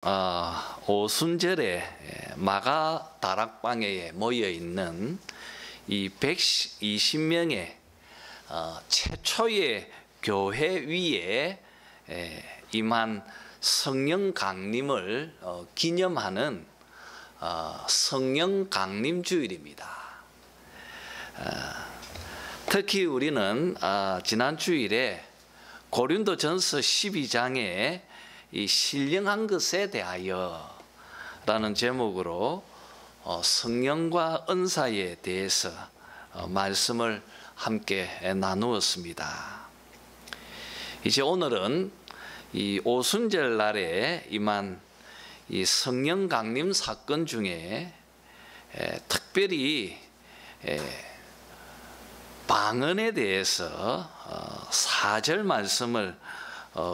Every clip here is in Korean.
오순절에 마가 다락방에 모여 있는 이 120명의 최초의 교회 위에 임한 성령 강림을 기념하는 성령 강림 주일입니다. 특히 우리는 지난 주일에 고린도전서 12장에 이 신령한 것에 대하여 라는 제목으로 성령과 은사에 대해서 말씀을 함께 나누었습니다. 이제 오늘은 이 오순절 날에 임한 이 성령 강림 사건 중에 특별히 방언에 대해서 4절 말씀을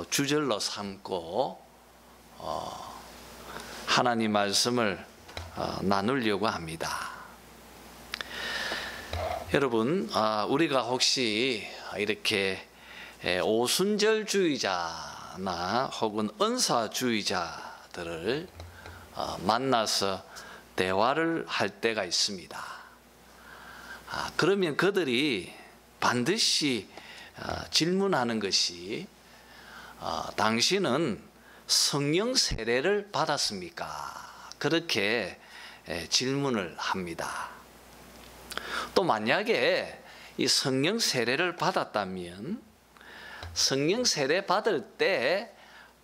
주절로 삼고 하나님 말씀을 나누려고 합니다. 여러분, 우리가 혹시 이렇게 오순절주의자나 혹은 은사주의자들을 만나서 대화를 할 때가 있습니다. 그러면 그들이 반드시 질문하는 것이 당신은 성령 세례를 받았습니까? 그렇게 질문을 합니다. 또 만약에 이 성령 세례를 받았다면 성령 세례 받을 때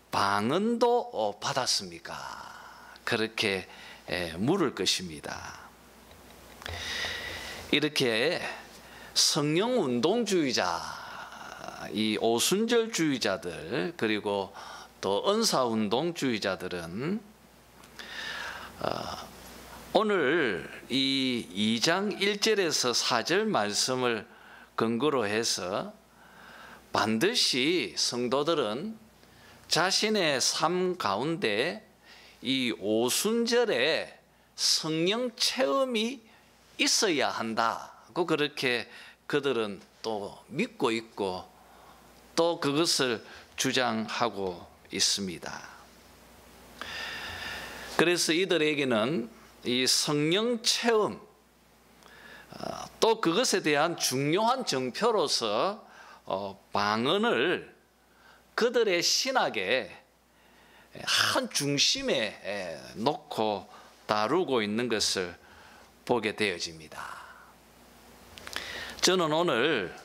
방언도 받았습니까? 그렇게 물을 것입니다. 이렇게 성령 운동주의자, 이 오순절주의자들 그리고 또 은사운동주의자들은 오늘 이 2장 1절에서 4절 말씀을 근거로 해서 반드시 성도들은 자신의 삶 가운데 이 오순절에 성령 체험이 있어야 한다고 그렇게 그들은 또 믿고 있고 또 그것을 주장하고 있습니다. 그래서 이들에게는 이 성령 체험 또 그것에 대한 중요한 정표로서 방언을 그들의 신학의 한 중심에 놓고 다루고 있는 것을 보게 되어집니다. 저는 오늘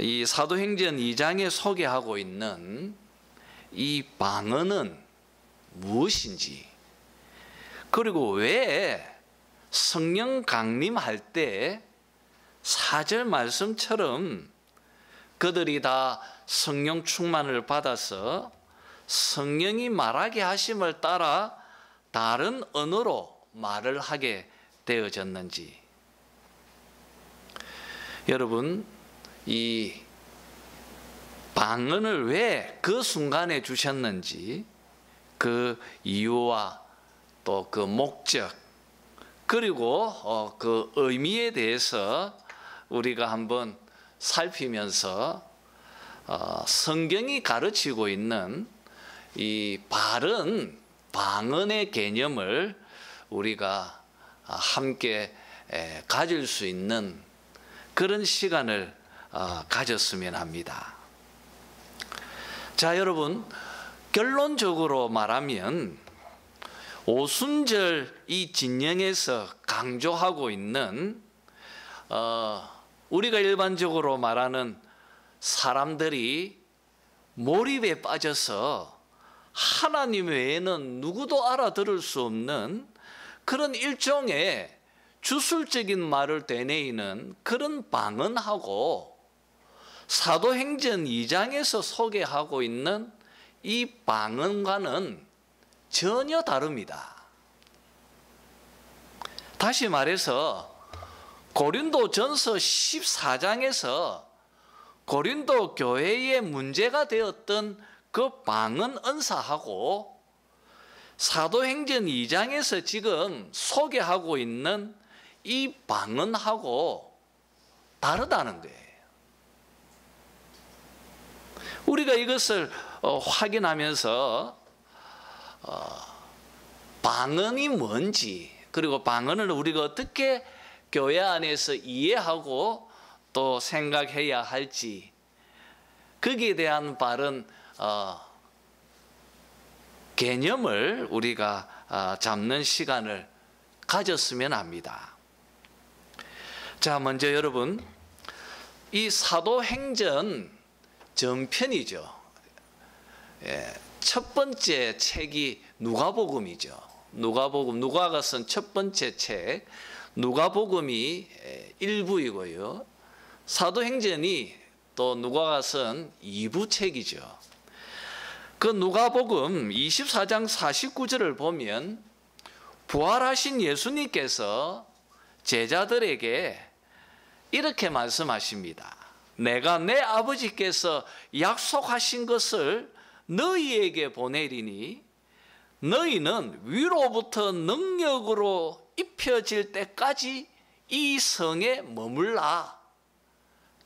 이 사도행전 2장에 소개하고 있는 이 방언은 무엇인지, 그리고 왜 성령 강림할 때 4절 말씀처럼 그들이 다 성령 충만을 받아서 성령이 말하게 하심을 따라 다른 언어로 말을 하게 되어졌는지. 여러분, 이 방언을 왜 그 순간에 주셨는지 그 이유와 또 그 목적 그리고 그 의미에 대해서 우리가 한번 살피면서 성경이 가르치고 있는 이 바른 방언의 개념을 우리가 함께 가질 수 있는 그런 시간을 가졌으면 합니다. 자, 여러분, 결론적으로 말하면 오순절 이 진영에서 강조하고 있는 우리가 일반적으로 말하는 사람들이 몰입에 빠져서 하나님 외에는 누구도 알아들을 수 없는 그런 일종의 주술적인 말을 되뇌이는 그런 방언하고 사도행전 2장에서 소개하고 있는 이 방언과는 전혀 다릅니다. 다시 말해서 고린도전서 14장에서 고린도 교회의 문제가 되었던 그 방언 은사하고 사도행전 2장에서 지금 소개하고 있는 이 방언하고 다르다는 거예요. 우리가 이것을 확인하면서 방언이 뭔지, 그리고 방언을 우리가 어떻게 교회 안에서 이해하고 또 생각해야 할지, 거기에 대한 바른 개념을 우리가 잡는 시간을 가졌으면 합니다. 자, 먼저 여러분, 이 사도행전 전편이죠. 첫 번째 책이 누가복음이죠. 누가가 쓴 첫 번째 책 누가복음이 1부이고요. 사도행전이 또 누가가 쓴 2부 책이죠. 그 누가복음 24장 49절을 보면 부활하신 예수님께서 제자들에게 이렇게 말씀하십니다. 내가 내 아버지께서 약속하신 것을 너희에게 보내리니 너희는 위로부터 능력으로 입혀질 때까지 이 성에 머물라.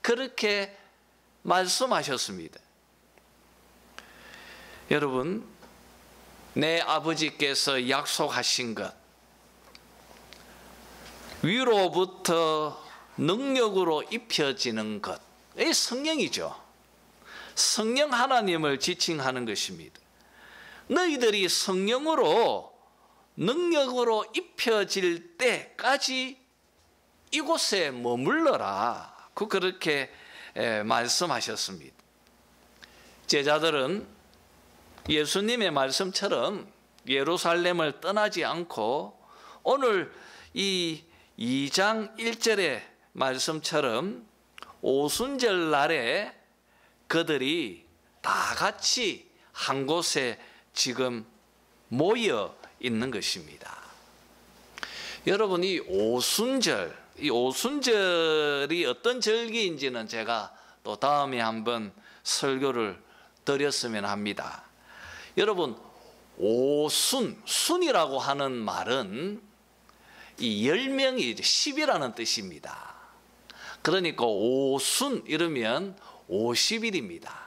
그렇게 말씀하셨습니다. 여러분, 내 아버지께서 약속하신 것, 위로부터 능력으로 입혀지는 것, 이 성령이죠. 성령 하나님을 지칭하는 것입니다. 너희들이 성령으로 능력으로 입혀질 때까지 이곳에 머물러라. 그렇게 말씀하셨습니다. 제자들은 예수님의 말씀처럼 예루살렘을 떠나지 않고 오늘 이 2장 1절의 말씀처럼 오순절 날에 그들이 다 같이 한 곳에 지금 모여 있는 것입니다. 여러분, 이 오순절이 어떤 절기인지는 제가 또 다음에 한번 설교를 드렸으면 합니다. 여러분, 순이라고 하는 말은 이 10명이 10이라는 뜻입니다. 그러니까 오순 이러면 50일입니다.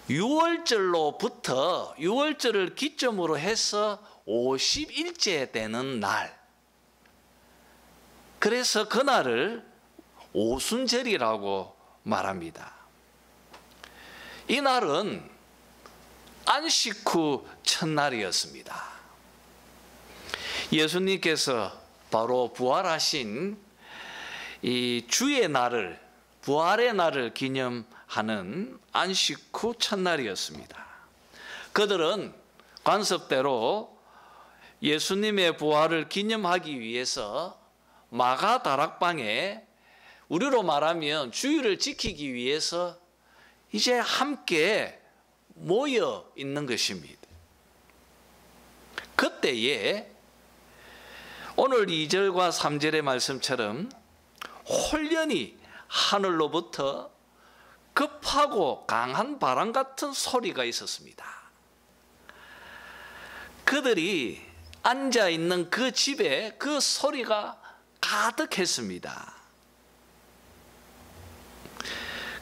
6월절로부터 6월절을 기점으로 해서 50일째 되는 날, 그래서 그날을 오순절이라고 말합니다. 이 날은 안식 후 첫날이었습니다. 예수님께서 바로 부활하신 이 주의 날을, 부활의 날을 기념하는 안식 후 첫날이었습니다. 그들은 관습대로 예수님의 부활을 기념하기 위해서 마가 다락방에, 우리로 말하면 주일을 지키기 위해서 이제 함께 모여 있는 것입니다. 그때에 오늘 2절과 3절의 말씀처럼 홀연히 하늘로부터 급하고 강한 바람 같은 소리가 있었습니다. 그들이 앉아 있는 그 집에 그 소리가 가득했습니다.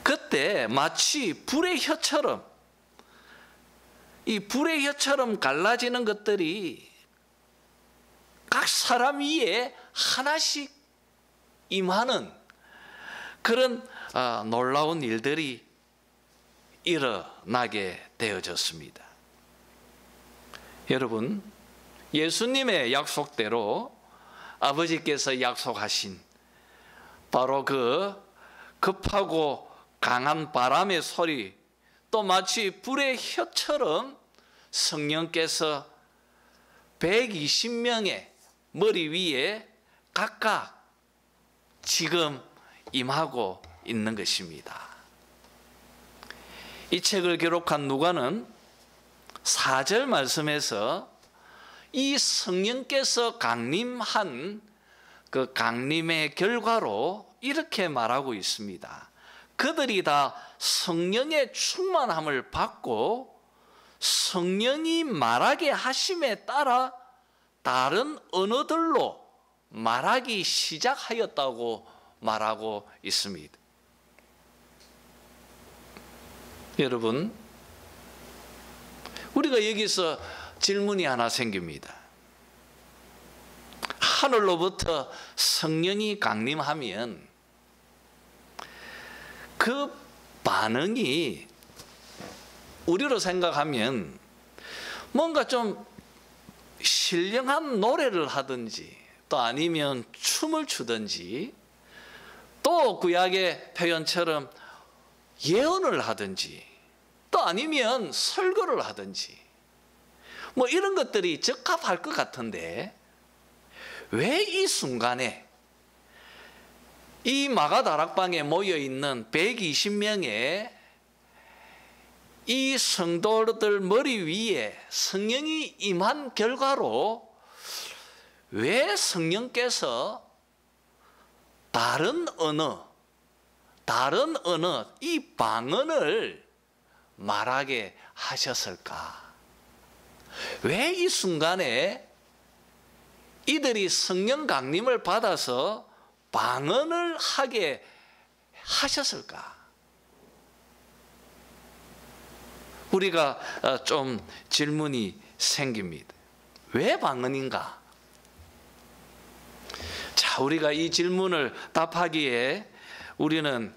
그때 마치 불의 혀처럼, 이 불의 혀처럼 갈라지는 것들이 각 사람 위에 하나씩 임하는 그런 놀라운 일들이 일어나게 되어졌습니다. 여러분, 예수님의 약속대로 아버지께서 약속하신 바로 그 급하고 강한 바람의 소리, 또 마치 불의 혀처럼 성령께서 120명의 머리 위에 각각 지금 임하고 있는 것입니다. 이 책을 기록한 누가는 4절 말씀에서 이 성령께서 강림한 그 강림의 결과로 이렇게 말하고 있습니다. 그들이 다 성령의 충만함을 받고 성령이 말하게 하심에 따라 다른 언어들로 말하기 시작하였다고 말하고 있습니다. 여러분, 우리가 여기서 질문이 하나 생깁니다. 하늘로부터 성령이 강림하면 그 반응이 우리로 생각하면 뭔가 좀 신령한 노래를 하든지 또 아니면 춤을 추든지 또 구약의 표현처럼 예언을 하든지 또 아니면 설교를 하든지 뭐 이런 것들이 적합할 것 같은데 왜 이 순간에 이 마가다락방에 모여있는 120명의 이 성도들 머리 위에 성령이 임한 결과로 왜 성령께서 다른 언어 이 방언을 말하게 하셨을까? 왜 이 순간에 이들이 성령 강림을 받아서 방언을 하게 하셨을까? 우리가 좀 질문이 생깁니다. 왜 방언인가? 자, 우리가 이 질문을 답하기에 우리는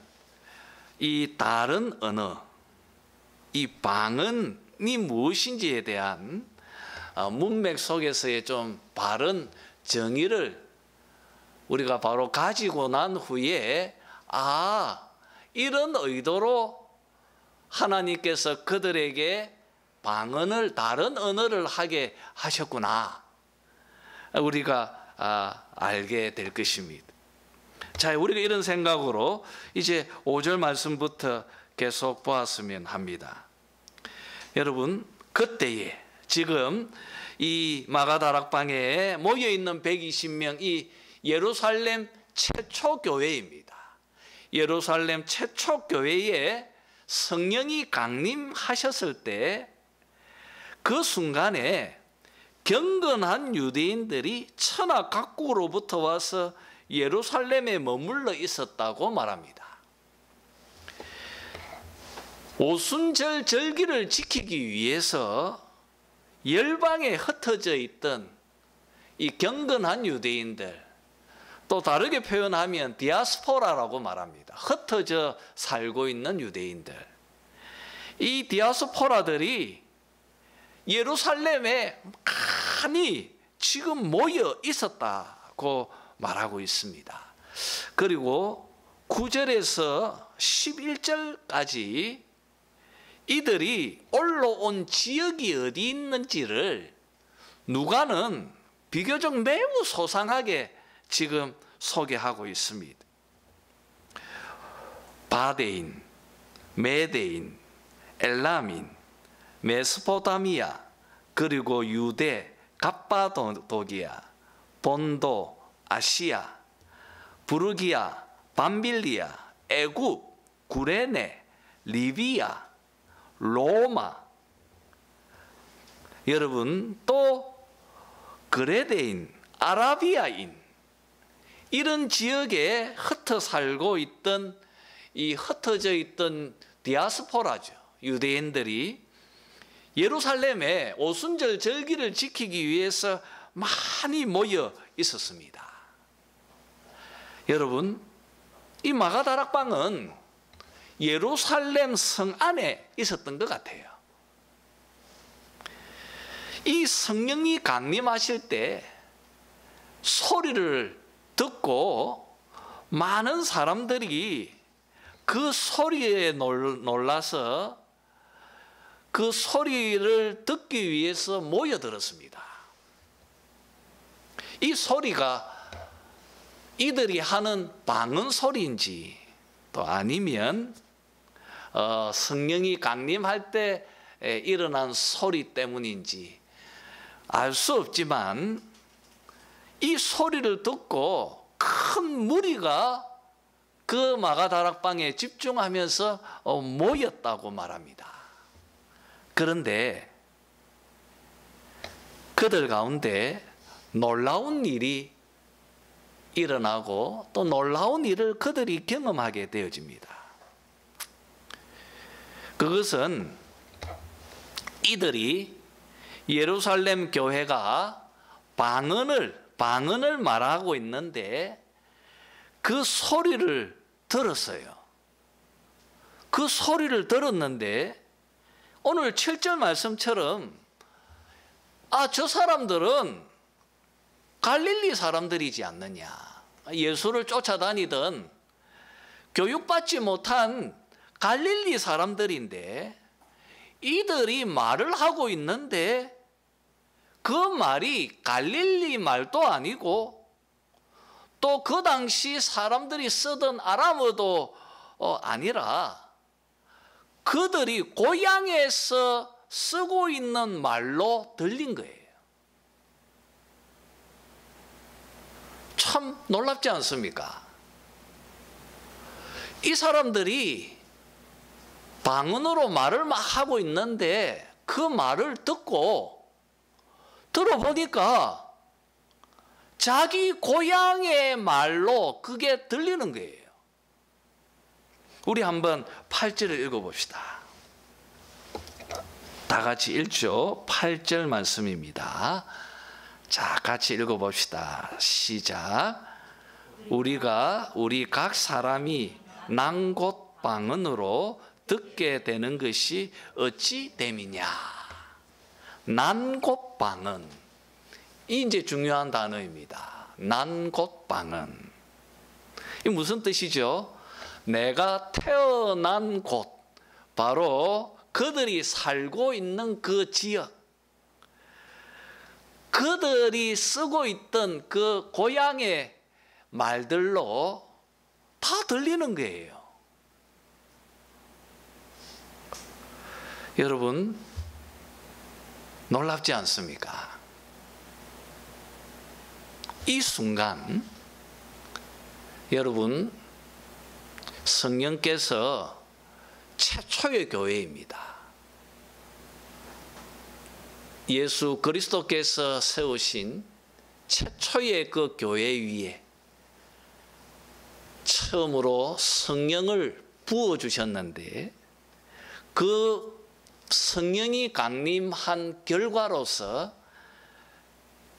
이 다른 언어, 이 방언이 무엇인지에 대한 문맥 속에서의 좀 바른 정의를 우리가 바로 가지고 난 후에 이런 의도로 하나님께서 그들에게 방언을 다른 언어를 하게 하셨구나 우리가 알게 될 것입니다. 자, 우리가 이런 생각으로 이제 5절 말씀부터 계속 보았으면 합니다. 여러분, 그때에 지금 이 마가다락방에 모여있는 120명 이 예루살렘 최초 교회입니다. 예루살렘 최초 교회에 성령이 강림하셨을 때 그 순간에 경건한 유대인들이 천하 각국으로부터 와서 예루살렘에 머물러 있었다고 말합니다. 오순절 절기를 지키기 위해서 열방에 흩어져 있던 이 경건한 유대인들, 또 다르게 표현하면 디아스포라라고 말합니다. 흩어져 살고 있는 유대인들. 이 디아스포라들이 예루살렘에 많이 지금 모여 있었다고 말하고 있습니다. 그리고 9절에서 11절까지 이들이 올라온 지역이 어디 있는지를 누가는 비교적 매우 소상하게 지금 소개하고 있습니다. 바데인, 메데인, 엘라민, 메소포타미아, 그리고 유대, 갑바도기아, 본도, 아시아, 부르기아, 밤빌리아, 애굽, 구레네, 리비아, 로마, 여러분 또 그레데인, 아라비아인 이런 지역에 흩어 살고 있던 이 흩어져 있던 디아스포라죠. 유대인들이 예루살렘에 오순절 절기를 지키기 위해서 많이 모여 있었습니다. 여러분, 이 마가다락방은 예루살렘 성 안에 있었던 것 같아요. 이 성령이 강림하실 때 소리를 듣고 많은 사람들이 그 소리에 놀라서 그 소리를 듣기 위해서 모여들었습니다. 이 소리가 이들이 하는 방언 소리인지 또 아니면 성령이 강림할 때 일어난 소리 때문인지 알 수 없지만 이 소리를 듣고 큰 무리가 그 마가다락방에 집중하면서 모였다고 말합니다. 그런데 그들 가운데 놀라운 일이 일어나고 또 놀라운 일을 그들이 경험하게 되어집니다. 그것은 이들이 예루살렘 교회가 방언을 말하고 있는데 그 소리를 들었어요. 그 소리를 들었는데 오늘 7절 말씀처럼 저 사람들은 갈릴리 사람들이지 않느냐. 예수를 쫓아다니던 교육받지 못한 갈릴리 사람들인데 이들이 말을 하고 있는데 그 말이 갈릴리 말도 아니고 또 그 당시 사람들이 쓰던 아람어도 아니라 그들이 고향에서 쓰고 있는 말로 들린 거예요. 참 놀랍지 않습니까? 이 사람들이 방언으로 말을 막 하고 있는데 그 말을 들어보니까 자기 고향의 말로 그게 들리는 거예요. 우리 한번 8절을 읽어봅시다. 다 같이 읽죠. 8절 말씀입니다. 자, 같이 읽어봅시다. 시작. 우리 각 사람이 난 곳 방언으로 듣게 되는 것이 어찌 됨이냐. 난 곳 방언. 이 이제 중요한 단어입니다. 난 곳 방언. 이 무슨 뜻이죠? 내가 태어난 곳, 바로 그들이 살고 있는 그 지역, 그들이 쓰고 있던 그 고향의 말들로 다 들리는 거예요. 여러분, 놀랍지 않습니까? 이 순간 여러분, 성령께서 최초의 교회입니다. 예수 그리스도께서 세우신 최초의 그 교회 위에 처음으로 성령을 부어주셨는데 그 성령이 강림한 결과로서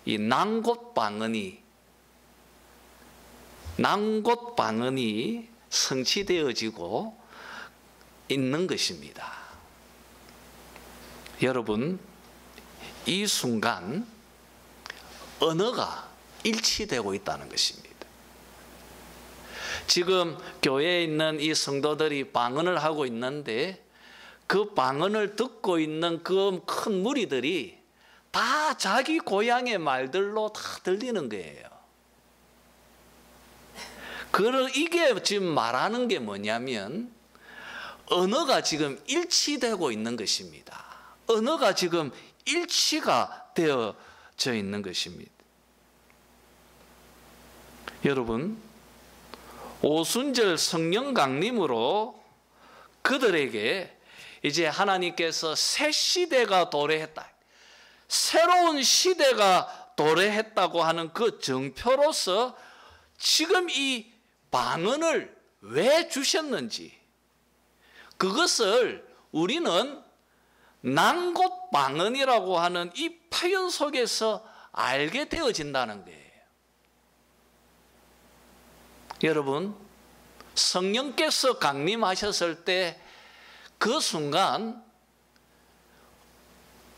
이 난 곳 방언이 성취되어지고 있는 것입니다. 여러분, 이 순간 언어가 일치되고 있다는 것입니다. 지금 교회에 있는 이 성도들이 방언을 하고 있는데 그 방언을 듣고 있는 그 큰 무리들이 다 자기 고향의 말들로 다 들리는 거예요. 이게 지금 말하는 게 뭐냐면 언어가 지금 일치되고 있는 것입니다. 언어가 지금 일치가 되어져 있는 것입니다. 여러분, 오순절 성령 강림으로 그들에게 이제 하나님께서 새 시대가 도래했다, 새로운 시대가 도래했다고 하는 그 정표로서 지금 이 방언을 왜 주셨는지, 그것을 우리는 난 곳 방언이라고 하는 이 표현 속에서 알게 되어진다는 거예요. 여러분, 성령께서 강림하셨을 때 그 순간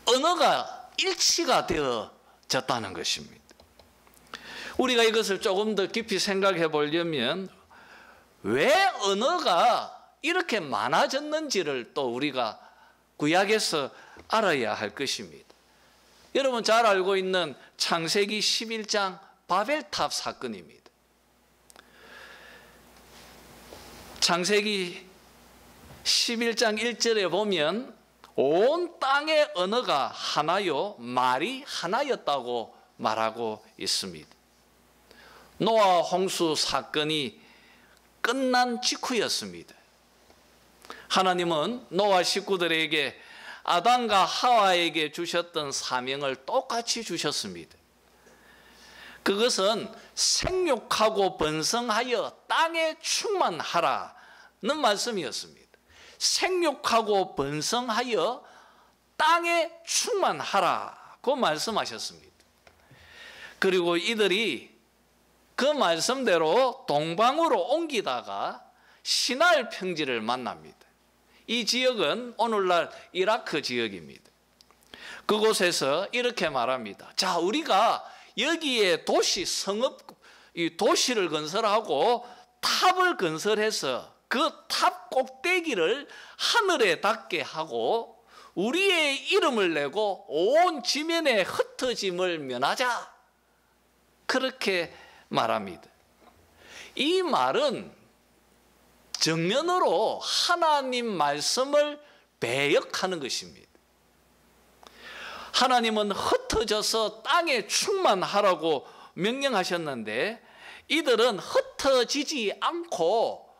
언어가 일치가 되어졌다는 것입니다. 우리가 이것을 조금 더 깊이 생각해 보려면 왜 언어가 이렇게 많아졌는지를 또 우리가 구약에서 알아야 할 것입니다. 여러분 잘 알고 있는 창세기 11장 바벨탑 사건입니다. 창세기 11장 1절에 보면 온 땅의 언어가 하나요, 말이 하나였다고 말하고 있습니다. 노아 홍수 사건이 끝난 직후였습니다. 하나님은 노아 식구들에게 아담과 하와에게 주셨던 사명을 똑같이 주셨습니다. 그것은 생육하고 번성하여 땅에 충만하라는 말씀이었습니다. 생육하고 번성하여 땅에 충만하라. 그 말씀하셨습니다. 그리고 이들이 그 말씀대로 동방으로 옮기다가 시날 평지를 만납니다. 이 지역은 오늘날 이라크 지역입니다. 그곳에서 이렇게 말합니다. 자, 우리가 여기에 도시, 성읍, 이 도시를 건설하고 탑을 건설해서 그 탑 꼭대기를 하늘에 닿게 하고 우리의 이름을 내고 온 지면에 흩어짐을 면하자. 그렇게 말합니다. 이 말은 정면으로 하나님 말씀을 배역하는 것입니다. 하나님은 흩어져서 땅에 충만하라고 명령하셨는데 이들은 흩어지지 않고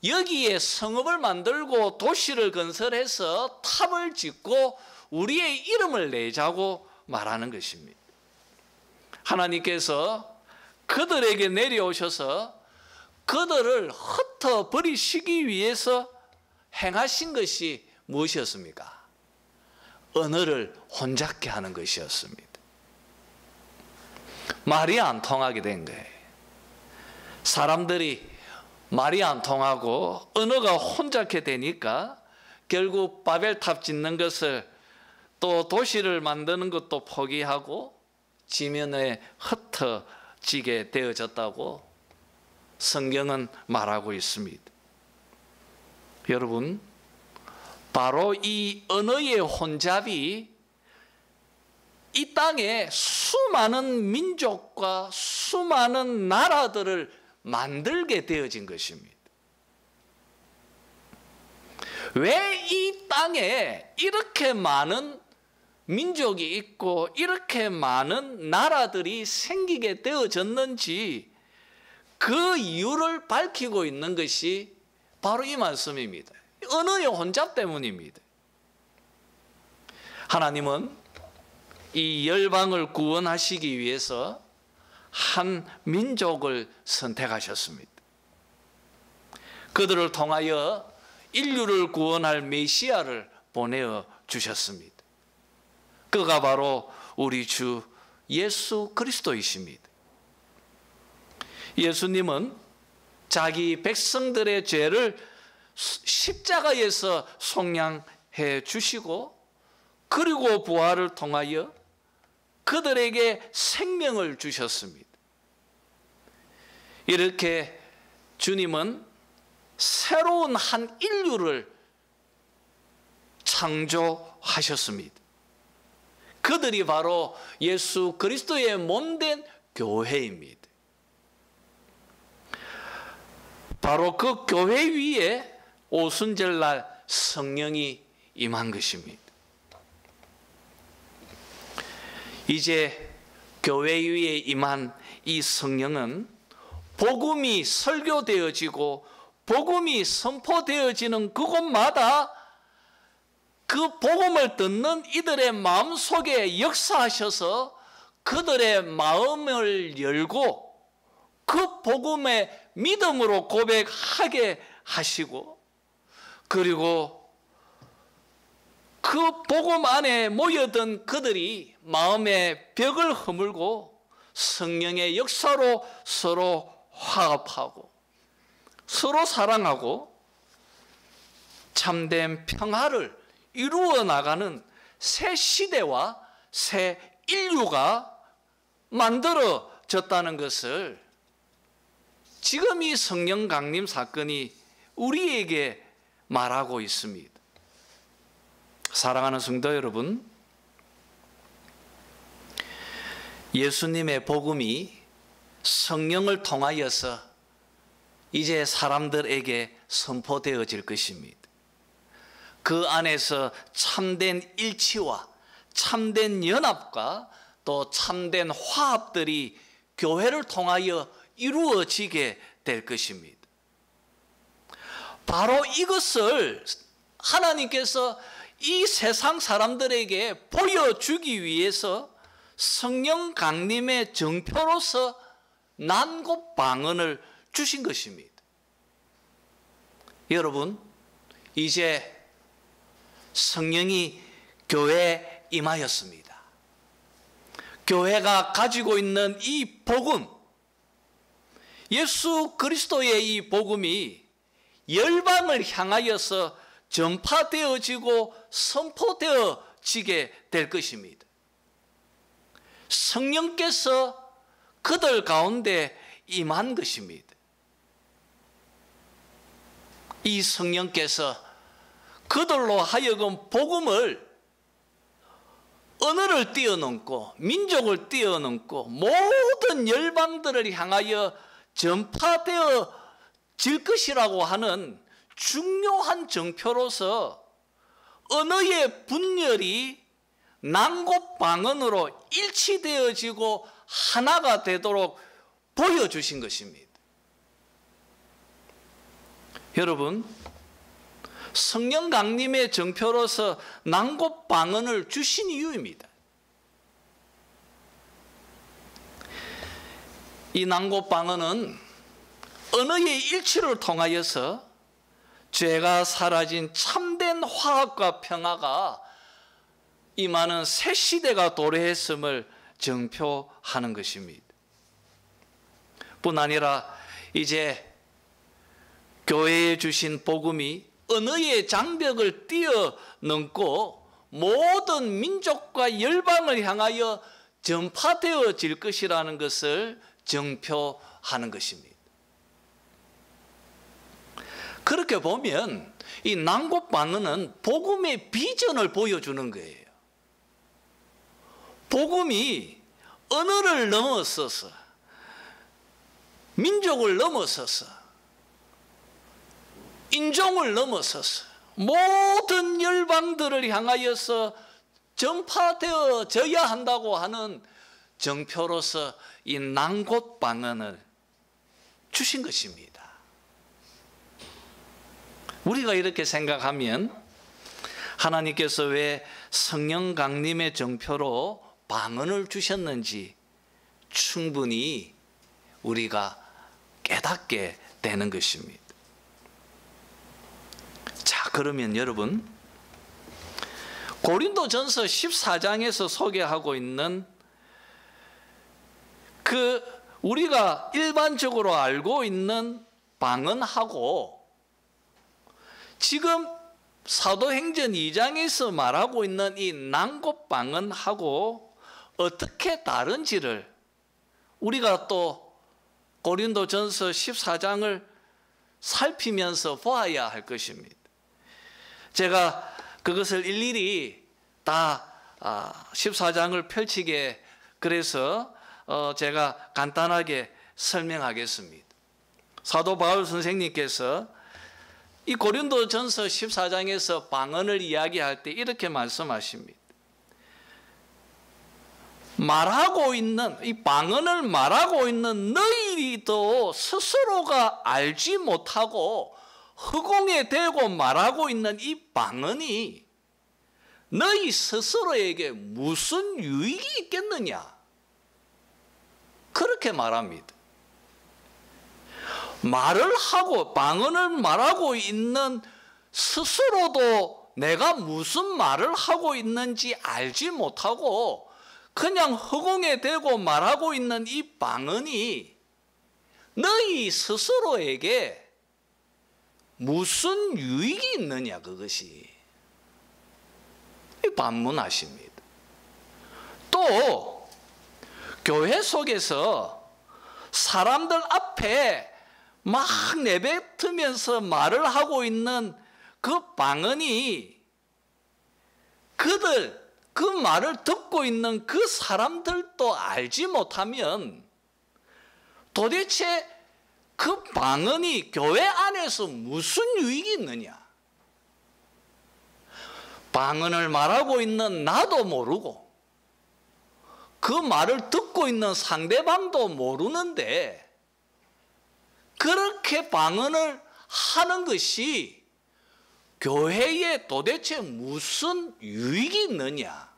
여기에 성읍을 만들고 도시를 건설해서 탑을 짓고 우리의 이름을 내자고 말하는 것입니다. 하나님께서 그들에게 내려오셔서 그들을 흩어버리시기 위해서 행하신 것이 무엇이었습니까? 언어를 혼잡게 하는 것이었습니다. 말이 안 통하게 된 거예요. 사람들이 말이 안 통하고 언어가 혼잡게 되니까 결국 바벨탑 짓는 것을 또 도시를 만드는 것도 포기하고 지면에 흩어지게 되어졌다고 성경은 말하고 있습니다. 여러분, 바로 이 언어의 혼잡이 이 땅에 수많은 민족과 수많은 나라들을 만들게 되어진 것입니다. 왜 이 땅에 이렇게 많은 민족이 있고 이렇게 많은 나라들이 생기게 되어졌는지 그 이유를 밝히고 있는 것이 바로 이 말씀입니다. 언어의 혼잡 때문입니다. 하나님은 이 열방을 구원하시기 위해서 한 민족을 선택하셨습니다. 그들을 통하여 인류를 구원할 메시아를 보내어 주셨습니다. 그가 바로 우리 주 예수 그리스도이십니다. 예수님은 자기 백성들의 죄를 십자가에서 속량해 주시고 그리고 부활을 통하여 그들에게 생명을 주셨습니다. 이렇게 주님은 새로운 한 인류를 창조하셨습니다. 그들이 바로 예수 그리스도의 몸된 교회입니다. 바로 그 교회 위에 오순절날 성령이 임한 것입니다. 이제 교회 위에 임한 이 성령은 복음이 설교되어지고 복음이 선포되어지는 그곳마다 그 복음을 듣는 이들의 마음속에 역사하셔서 그들의 마음을 열고 그 복음의 믿음으로 고백하게 하시고 그리고 그 복음 안에 모여든 그들이 마음의 벽을 허물고 성령의 역사로 서로 화합하고 서로 사랑하고 참된 평화를 이루어 나가는 새 시대와 새 인류가 만들어졌다는 것을 지금 이 성령 강림 사건이 우리에게 말하고 있습니다. 사랑하는 성도 여러분, 예수님의 복음이 성령을 통하여서 이제 사람들에게 선포되어질 것입니다. 그 안에서 참된 일치와 참된 연합과 또 참된 화합들이 교회를 통하여 이루어지게 될 것입니다. 바로 이것을 하나님께서 이 세상 사람들에게 보여주기 위해서 성령 강림의 정표로서 난고 방언을 주신 것입니다. 여러분, 이제 성령이 교회에 임하였습니다. 교회가 가지고 있는 이 복음, 예수 그리스도의 이 복음이 열방을 향하여서 전파되어지고 선포되어지게 될 것입니다. 성령께서 그들 가운데 임한 것입니다. 이 성령께서 그들로 하여금 복음을 언어를 뛰어넘고 민족을 뛰어넘고 모든 열방들을 향하여 전파되어질 것이라고 하는 중요한 정표로서 언어의 분열이 난곳방언으로 일치되어지고 하나가 되도록 보여주신 것입니다. 여러분, 성령 강림의 정표로서 난곳방언을 주신 이유입니다. 이 난곳방언은 언어의 일치를 통하여서 죄가 사라진 참된 화합과 평화가 임하는 새 시대가 도래했음을 정표하는 것입니다. 뿐 아니라 이제 교회에 주신 복음이 언어의 장벽을 뛰어넘고 모든 민족과 열방을 향하여 전파되어질 것이라는 것을 정표하는 것입니다. 그렇게 보면 이 난곳방언은 복음의 비전을 보여주는 거예요. 복음이 언어를 넘어서서 민족을 넘어서서 인종을 넘어서서 모든 열방들을 향하여서 전파되어져야 한다고 하는 정표로서 이 난곳방언을 주신 것입니다. 우리가 이렇게 생각하면 하나님께서 왜 성령 강림의 정표로 방언을 주셨는지 충분히 우리가 깨닫게 되는 것입니다. 자, 그러면 여러분, 고린도전서 14장에서 소개하고 있는 그 우리가 일반적으로 알고 있는 방언하고 지금 사도행전 2장에서 말하고 있는 이 난곳방언하고 어떻게 다른지를 우리가 또 고린도전서 14장을 살피면서 보아야 할 것입니다. 제가 그것을 일일이 다 14장을 펼치게 그래서 제가 간단하게 설명하겠습니다. 사도 바울 선생님께서 이 고린도전서 14장에서 방언을 이야기할 때 이렇게 말씀하십니다. 말하고 있는 이 방언을 말하고 있는 너희도 스스로가 알지 못하고 허공에 대고 말하고 있는 이 방언이 너희 스스로에게 무슨 유익이 있겠느냐? 그렇게 말합니다. 말을 하고 방언을 말하고 있는 스스로도 내가 무슨 말을 하고 있는지 알지 못하고 그냥 허공에 대고 말하고 있는 이 방언이 너희 스스로에게 무슨 유익이 있느냐, 그것이. 반문하십니다. 또 교회 속에서 사람들 앞에 막 내뱉으면서 말을 하고 있는 그 방언이 그 말을 듣고 있는 그 사람들도 알지 못하면 도대체 그 방언이 교회 안에서 무슨 유익이 있느냐? 방언을 말하고 있는 나도 모르고 그 말을 듣고 있는 상대방도 모르는데 그렇게 방언을 하는 것이 교회에 도대체 무슨 유익이 있느냐?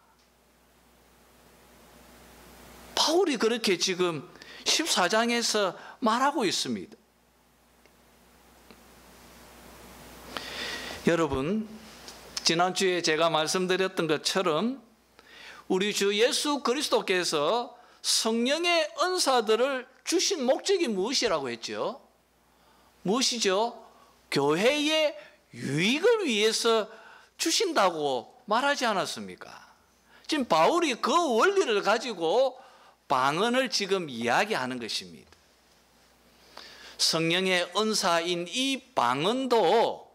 바울이 그렇게 지금 14장에서 말하고 있습니다. 여러분, 지난주에 제가 말씀드렸던 것처럼 우리 주 예수 그리스도께서 성령의 은사들을 주신 목적이 무엇이라고 했죠? 무엇이죠? 교회의 유익을 위해서 주신다고 말하지 않았습니까? 지금 바울이 그 원리를 가지고 방언을 지금 이야기하는 것입니다. 성령의 은사인 이 방언도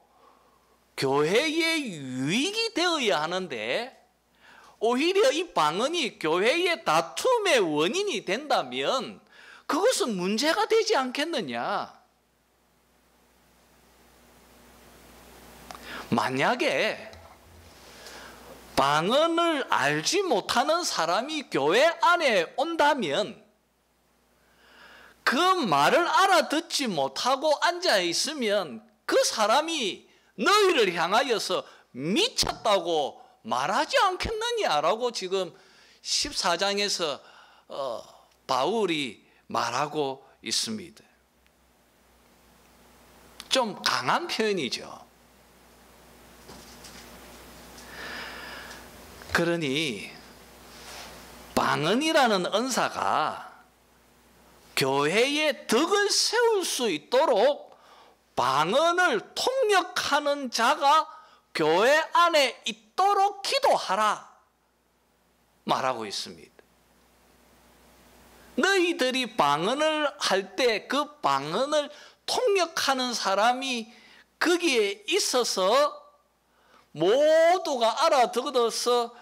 교회의 유익이 되어야 하는데 오히려 이 방언이 교회의 다툼의 원인이 된다면 그것은 문제가 되지 않겠느냐? 만약에 방언을 알지 못하는 사람이 교회 안에 온다면 그 말을 알아듣지 못하고 앉아 있으면 그 사람이 너희를 향하여서 미쳤다고 말하지 않겠느냐라고 지금 14장에서 바울이 말하고 있습니다. 좀 강한 표현이죠. 그러니 방언이라는 은사가 교회의 덕을 세울 수 있도록 방언을 통역하는 자가 교회 안에 있도록 기도하라 말하고 있습니다. 너희들이 방언을 할 때 그 방언을 통역하는 사람이 거기에 있어서 모두가 알아듣어서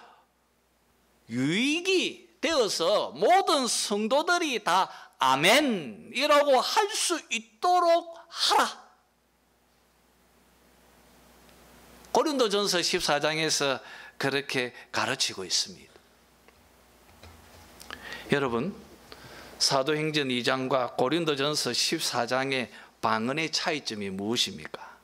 유익이 되어서 모든 성도들이 다 아멘이라고 할 수 있도록 하라. 고린도전서 14장에서 그렇게 가르치고 있습니다. 여러분, 사도행전 2장과 고린도전서 14장의 방언의 차이점이 무엇입니까?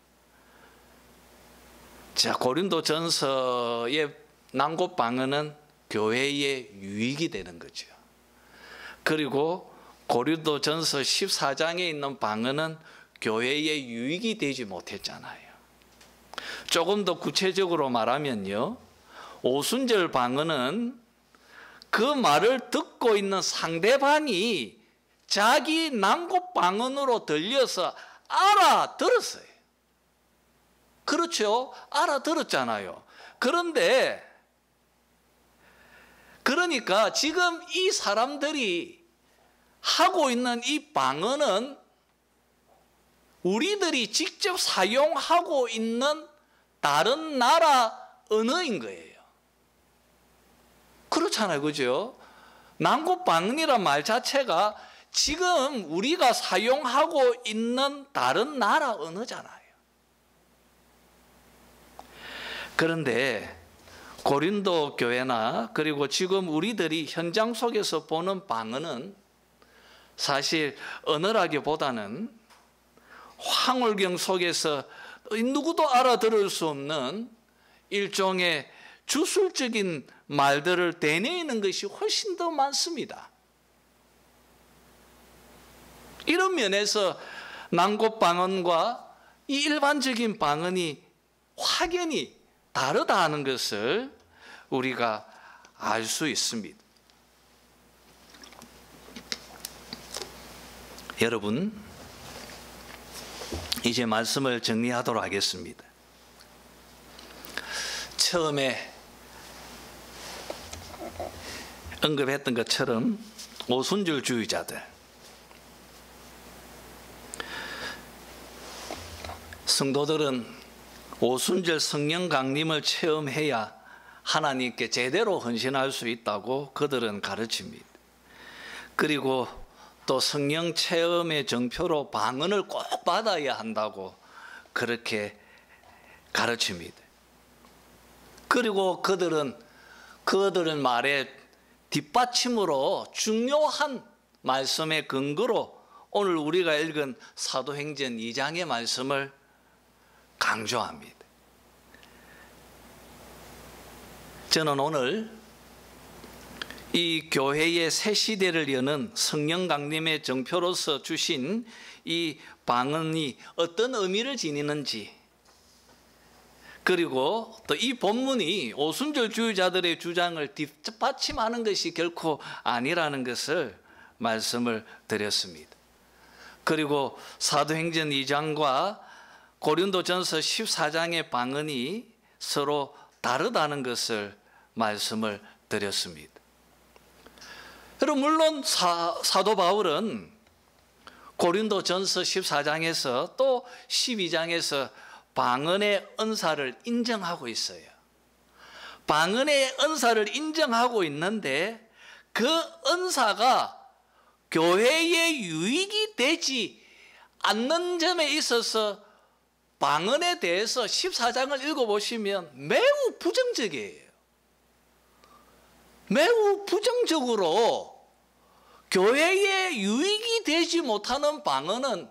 자, 고린도전서의 낭곱 방언은 교회의 유익이 되는 거죠. 그리고 고린도전서 14장에 있는 방언은 교회의 유익이 되지 못했잖아요. 조금 더 구체적으로 말하면요, 오순절 방언은 그 말을 듣고 있는 상대방이 자기 낭곱 방언으로 들려서 알아들었어요. 그렇죠? 알아들었잖아요. 그러니까 지금 이 사람들이 하고 있는 이 방언은 우리들이 직접 사용하고 있는 다른 나라 언어인 거예요. 그렇잖아요. 그죠? 낭곱 방언이란 말 자체가 지금 우리가 사용하고 있는 다른 나라 언어잖아요. 그런데 고린도 교회나 그리고 지금 우리들이 현장 속에서 보는 방언은 사실 언어라기보다는 황홀경 속에서 누구도 알아들을 수 없는 일종의 주술적인 말들을 대내는 것이 훨씬 더 많습니다. 이런 면에서 낭곱 방언과 이 일반적인 방언이 확연히 다르다 하는 것을 우리가 알 수 있습니다. 여러분, 이제 말씀을 정리하도록 하겠습니다. 처음에 언급했던 것처럼 오순절주의자들, 성도들은 오순절 성령 강림을 체험해야 하나님께 제대로 헌신할 수 있다고 그들은 가르칩니다. 그리고 또 성령 체험의 정표로 방언을 꼭 받아야 한다고 그렇게 가르칩니다. 그리고 그들은 말에 뒷받침으로 중요한 말씀의 근거로 오늘 우리가 읽은 사도행전 2장의 말씀을 강조합니다. 저는 오늘 이 교회의 새 시대를 여는 성령 강림의 정표로서 주신 이 방언이 어떤 의미를 지니는지, 그리고 또 이 본문이 오순절주의자들의 주장을 뒷받침하는 것이 결코 아니라는 것을 말씀을 드렸습니다. 그리고 사도행전 2장과 고린도전서 14장의 방언이 서로 다르다는 것을 말씀을 드렸습니다. 여러분, 물론 사도 바울은 고린도전서 14장에서 또 12장에서 방언의 은사를 인정하고 있어요. 방언의 은사를 인정하고 있는데 그 은사가 교회에 유익이 되지 않는 점에 있어서 방언에 대해서 14장을 읽어보시면 매우 부정적이에요. 매우 부정적으로 교회에 유익이 되지 못하는 방언은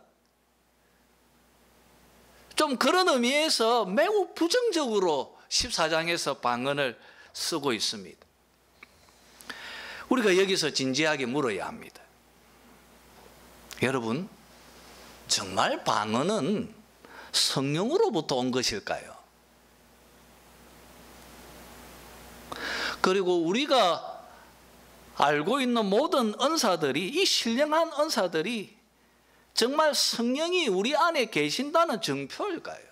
좀 그런 의미에서 매우 부정적으로 14장에서 방언을 쓰고 있습니다. 우리가 여기서 진지하게 물어야 합니다. 여러분, 정말 방언은 성령으로부터 온 것일까요? 그리고 우리가 알고 있는 모든 은사들이, 이 신령한 은사들이 정말 성령이 우리 안에 계신다는 증표일까요?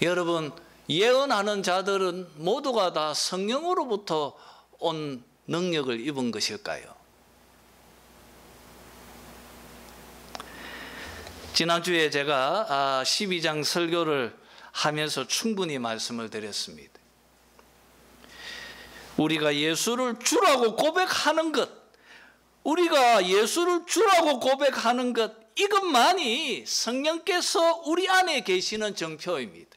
여러분, 예언하는 자들은 모두가 다 성령으로부터 온 능력을 입은 것일까요? 지난주에 제가 12장 설교를 하면서 충분히 말씀을 드렸습니다. 우리가 예수를 주라고 고백하는 것, 우리가 예수를 주라고 고백하는 것, 이것만이 성령께서 우리 안에 계시는 증표입니다.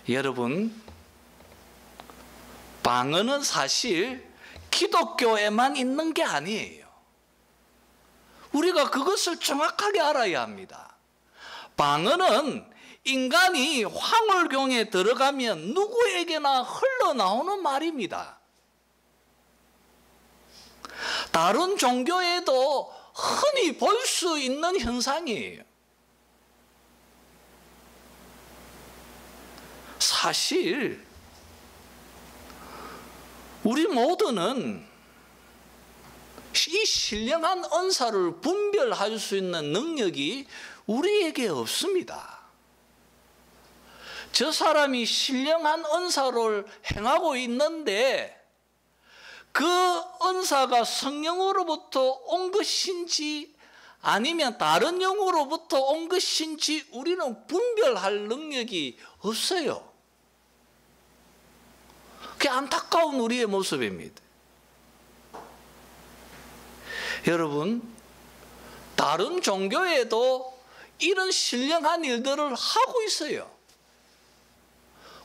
여러분, 방언은 사실 기독교에만 있는 게 아니에요. 우리가 그것을 정확하게 알아야 합니다. 방언은 인간이 황홀경에 들어가면 누구에게나 흘러나오는 말입니다. 다른 종교에도 흔히 볼 수 있는 현상이에요. 사실 우리 모두는 이 신령한 은사를 분별할 수 있는 능력이 우리에게 없습니다. 저 사람이 신령한 은사를 행하고 있는데 그 은사가 성령으로부터 온 것인지 아니면 다른 영으로부터 온 것인지 우리는 분별할 능력이 없어요. 그게 안타까운 우리의 모습입니다. 여러분, 다른 종교에도 이런 신령한 일들을 하고 있어요.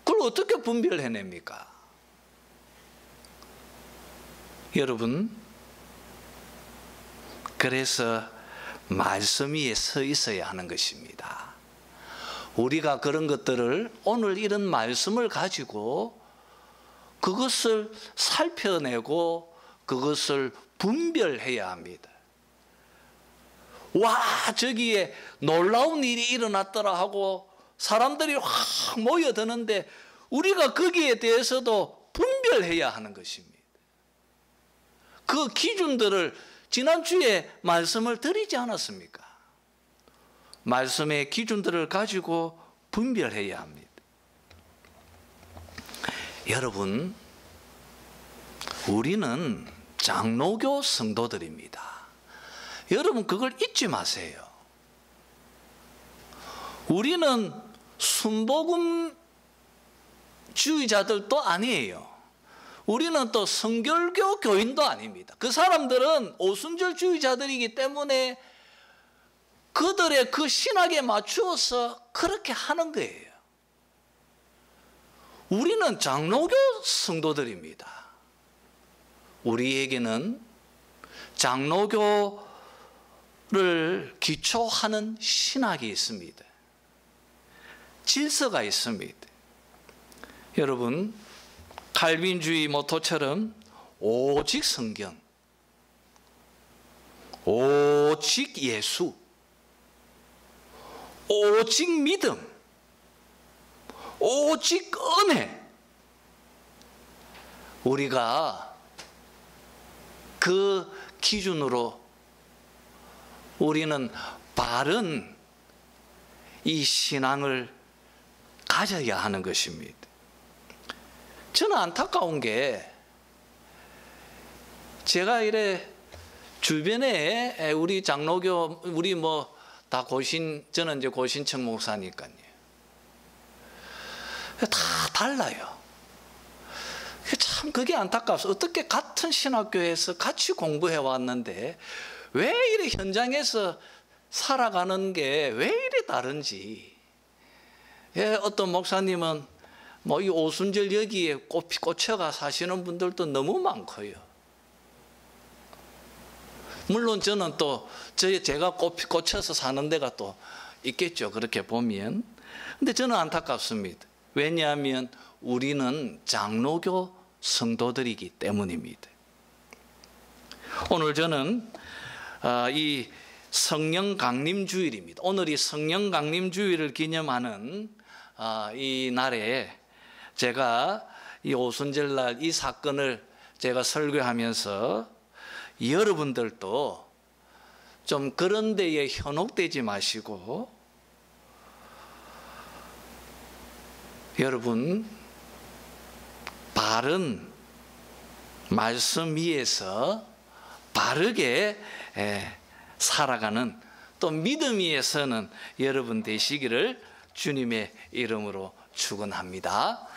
그걸 어떻게 분별해냅니까? 여러분, 그래서 말씀 위에 서 있어야 하는 것입니다. 우리가 그런 것들을 오늘 이런 말씀을 가지고 그것을 살펴내고 그것을 분별해야 합니다. 와, 저기에 놀라운 일이 일어났더라 하고 사람들이 확 모여드는데 우리가 거기에 대해서도 분별해야 하는 것입니다. 그 기준들을 지난주에 말씀을 드리지 않았습니까? 말씀의 기준들을 가지고 분별해야 합니다. 여러분, 우리는 장로교 성도들입니다. 여러분, 그걸 잊지 마세요. 우리는 순복음주의자들도 아니에요. 우리는 또 성결교 교인도 아닙니다. 그 사람들은 오순절주의자들이기 때문에 그들의 그 신학에 맞추어서 그렇게 하는 거예요. 우리는 장로교 성도들입니다. 우리에게는 장로교를 기초하는 신학이 있습니다. 질서가 있습니다. 여러분, 칼빈주의 모토처럼 오직 성경, 오직 예수, 오직 믿음, 오직 은혜. 우리가 그 기준으로 우리는 바른 이 신앙을 가져야 하는 것입니다. 저는 안타까운 게 제가 이래 주변에 우리 장로교 우리 뭐 다 저는 이제 고신청 목사니까요. 다 달라요. 참 그게 안타까워서 어떻게 같은 신학교에서 같이 공부해 왔는데 왜 이래 현장에서 살아가는 게 왜 이래 다른지. 어떤 목사님은 뭐 이 오순절 여기에 꽂혀가 사시는 분들도 너무 많고요. 물론 저는 또 제가 꽂혀서 사는 데가 또 있겠죠. 그렇게 보면. 근데 저는 안타깝습니다. 왜냐하면 우리는 장로교 성도들이기 때문입니다. 오늘 저는 이 성령 강림 주일입니다. 오늘이 성령 강림 주일을 기념하는 이 날에 제가 이 오순절날 이 사건을 제가 설교하면서 여러분들도 좀 그런 데에 현혹되지 마시고 여러분 바른 말씀 위에서 바르게 살아가는 또 믿음 위에서는 여러분 되시기를 주님의 이름으로 축원합니다.